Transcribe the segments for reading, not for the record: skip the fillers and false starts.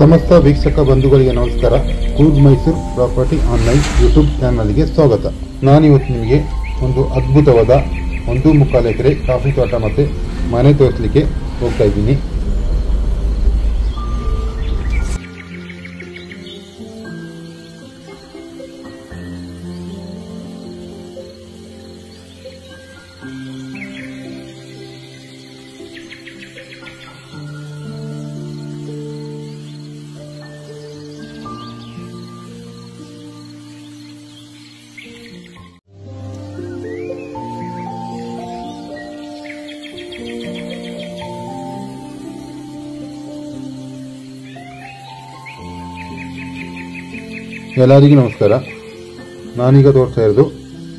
ಸಮಸ್ತ ವೀಕ್ಷಕ ಬಂಧುಗಳಿಗೆ ನಮಸ್ಕಾರ. Coorg Mysuru property online YouTube ಚಾನಲ್ಗೆ ಸ್ವಾಗತ. ನಾನಿವತ್ತು ನಿಮಗೆ ಒಂದು ಅದ್ಭುತವಾದ 1.25 ಎಕರೆ ಕಾಫಿ ತೋಟ ಮತ್ತು ಮನೆ ತೋರಿಸಲಿಕ್ಕೆ ಹೋಗ್ತಾ ಇದ್ದೀನಿ. ಎಲ್ಲರಿಗೂ ನಮಸ್ಕಾರ. ನಾನೀಗ ತೋರಿಸ್ತಾ ಇರೋದು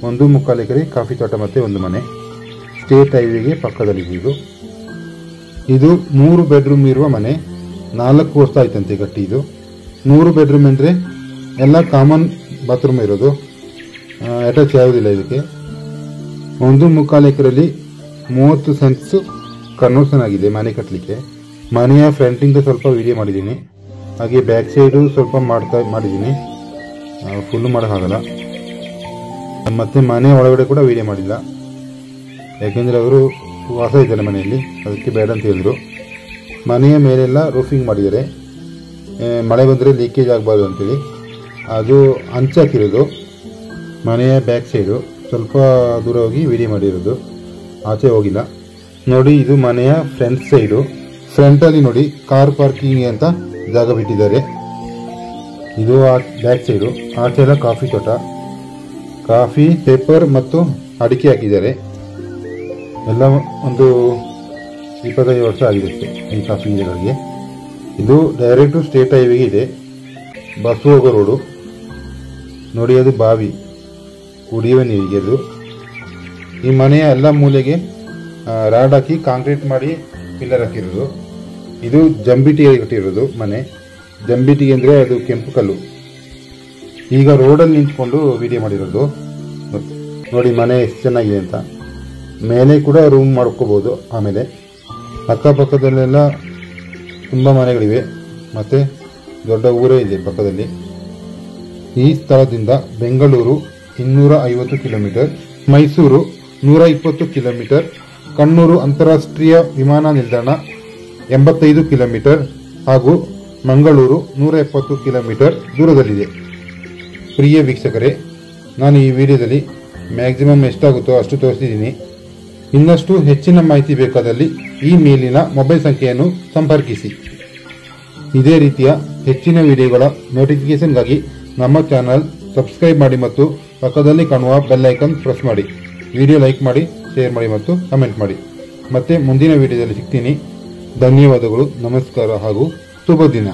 1.25 ಎಕರೆ ಕಾಫಿ ತೋಟ ಮತ್ತು ಒಂದು ಮನೆ. ಸ್ಟೇಟ್ ಹೈವೇಗೆ ಪಕ್ಕದಲ್ಲಿದ್ದು ಇದು 3 ಬೆಡ್ರೂಮ್ ಇರುವ ಮನೆ. 4 ವರ್ಷ ಆಯ್ತಂತೆ ಕಟ್ಟಿ. ಇದು 3 ಬೆಡ್ರೂಮ್ ಅಂದರೆ ಎಲ್ಲ ಕಾಮನ್ ಬಾತ್ರೂಮ್ ಇರೋದು, ಅಟ್ಯಾಚ್ ಯಾವುದಿಲ್ಲ ಇದಕ್ಕೆ. 1.25 ಎಕರೆಯಲ್ಲಿ 30 ಸೆಂಟ್ಸ್ ಕನ್ವರ್ಷನ್ ಆಗಿದೆ ಮನೆ ಕಟ್ಟಲಿಕ್ಕೆ. ಮನೆಯ ಫ್ರಂಟಿಂದ ಸ್ವಲ್ಪ ವಿಡಿಯೋ ಮಾಡಿದ್ದೀನಿ, ಹಾಗೆ ಬ್ಯಾಕ್ ಸೈಡು ಸ್ವಲ್ಪ ಮಾಡಿದ್ದೀನಿ. ಫುಲ್ಲು ಮಾಡೋಕ್ಕಾಗಲ್ಲ. ಮತ್ತು ಮನೆ ಒಳಗಡೆ ಕೂಡ ವಿಡಿಯೋ ಮಾಡಿಲ್ಲ, ಯಾಕೆಂದರೆ ಅವರು ವಾಸ ಇದ್ದಾರೆ ಮನೆಯಲ್ಲಿ, ಅದಕ್ಕೆ ಬೇಡ ಅಂತ ಹೇಳಿದ್ರು. ಮನೆಯ ಮೇಲೆಲ್ಲ ರೂಫಿಂಗ್ ಮಾಡಿದ್ದಾರೆ, ಮಳೆ ಬಂದರೆ ಲೀಕೇಜ್ ಆಗಬಾರ್ದು ಅಂತೇಳಿ. ಅದು ಹಂಚಾಕಿರೋದು ಮನೆಯ ಬ್ಯಾಕ್ ಸೈಡು, ಸ್ವಲ್ಪ ದೂರ ಹೋಗಿ ವಿಡಿಯೋ ಮಾಡಿರೋದು, ಆಚೆ ಹೋಗಿಲ್ಲ. ನೋಡಿ, ಇದು ಮನೆಯ ಫ್ರಂಟ್ ಸೈಡು. ಫ್ರಂಟಲ್ಲಿ ನೋಡಿ ಕಾರ್ ಪಾರ್ಕಿಂಗ್ ಅಂತ ಜಾಗ ಬಿಟ್ಟಿದ್ದಾರೆ. ಇದು ಬ್ಯಾಕ್ ಸೈಡು. ಆಚೆ ಎಲ್ಲ ಕಾಫಿ ತೋಟ, ಕಾಫಿ, ಪೇಪರ್ ಮತ್ತು ಅಡಿಕೆ ಹಾಕಿದ್ದಾರೆ. ಎಲ್ಲ ಒಂದು 25 ವರ್ಷ ಆಗಿದೆ ಈ ಕಾಫಿ ಗಿಡಗಳಿಗೆ. ಇದು ಡೈರೆಕ್ಟು ಸ್ಟೇಟ್ ಹೈವೇಗೆ ಇದೆ, ಬಸ್ ಹೋಗೋ ರೋಡು. ನೋಡಿ, ಅದು ಬಾವಿ, ಕುಡಿಯುವ ನೀರಿಗೆ ಅದು. ಈ ಮನೆಯ ಎಲ್ಲ ಮೂಲೆಗೆ ರಾಡ್ ಹಾಕಿ ಕಾಂಕ್ರೀಟ್ ಮಾಡಿ ಪಿಲ್ಲರ್ ಹಾಕಿರೋದು. ಇದು ಜಂಬಿಟಿಗೆ ಕಟ್ಟಿರೋದು ಮನೆ. ಜಂಬಿಟಿಗೆ ಅಂದರೆ ಅದು ಕೆಂಪು ಕಲ್ಲು. ಈಗ ರೋಡಲ್ಲಿ ನಿಂತ್ಕೊಂಡು ವಿಡಿಯೋ ಮಾಡಿರೋದು. ನೋಡಿ ಮನೆ ಎಷ್ಟು ಚೆನ್ನಾಗಿದೆ ಅಂತ. ಮೇಲೆ ಕೂಡ ರೂಮ್ ಮಾಡ್ಕೋಬೋದು. ಆಮೇಲೆ ಅಕ್ಕಪಕ್ಕದಲ್ಲೆಲ್ಲ ತುಂಬ ಮನೆಗಳಿವೆ, ಮತ್ತು ದೊಡ್ಡ ಊರೇ ಇದೆ ಪಕ್ಕದಲ್ಲಿ. ಈ ಸ್ಥಳದಿಂದ ಬೆಂಗಳೂರು 250 ಕಿಲೋಮೀಟರ್, ಮೈಸೂರು 120 ಕಿಲೋಮೀಟರ್, ಕಣ್ಣೂರು ಅಂತಾರಾಷ್ಟ್ರೀಯ ವಿಮಾನ ನಿಲ್ದಾಣ 85 ಕಿಲೋಮೀಟರ್ ಹಾಗೂ ಮಂಗಳೂರು 170 ಕಿಲೋಮೀಟರ್ ದೂರದಲ್ಲಿದೆ. ಪ್ರಿಯ ವೀಕ್ಷಕರೇ, ನಾನು ಈ ವಿಡಿಯೋದಲ್ಲಿ ಮ್ಯಾಕ್ಸಿಮಮ್ ಎಷ್ಟಾಗುತ್ತೋ ಅಷ್ಟು ತೋರಿಸಿದ್ದೀನಿ. ಇನ್ನಷ್ಟು ಹೆಚ್ಚಿನ ಮಾಹಿತಿ ಬೇಕಾದಲ್ಲಿ ಈ ಮೇಲಿನ ಮೊಬೈಲ್ ಸಂಖ್ಯೆಯನ್ನು ಸಂಪರ್ಕಿಸಿ. ಇದೇ ರೀತಿಯ ಹೆಚ್ಚಿನ ವಿಡಿಯೋಗಳ ನೋಟಿಫಿಕೇಶನ್ಗಾಗಿ ನಮ್ಮ ಚಾನಲ್ ಸಬ್ಸ್ಕ್ರೈಬ್ ಮಾಡಿ ಮತ್ತು ಪಕ್ಕದಲ್ಲಿ ಕಾಣುವ ಬೆಲ್ ಐಕಾನ್ ಪ್ರೆಸ್ ಮಾಡಿ. ವಿಡಿಯೋ ಲೈಕ್ ಮಾಡಿ, ಶೇರ್ ಮಾಡಿ ಮತ್ತು ಕಮೆಂಟ್ ಮಾಡಿ. ಮತ್ತೆ ಮುಂದಿನ ವಿಡಿಯೋದಲ್ಲಿ ಸಿಗ್ತೀನಿ. ಧನ್ಯವಾದಗಳು, ನಮಸ್ಕಾರ ಹಾಗೂ ಶುಭ ದಿನ.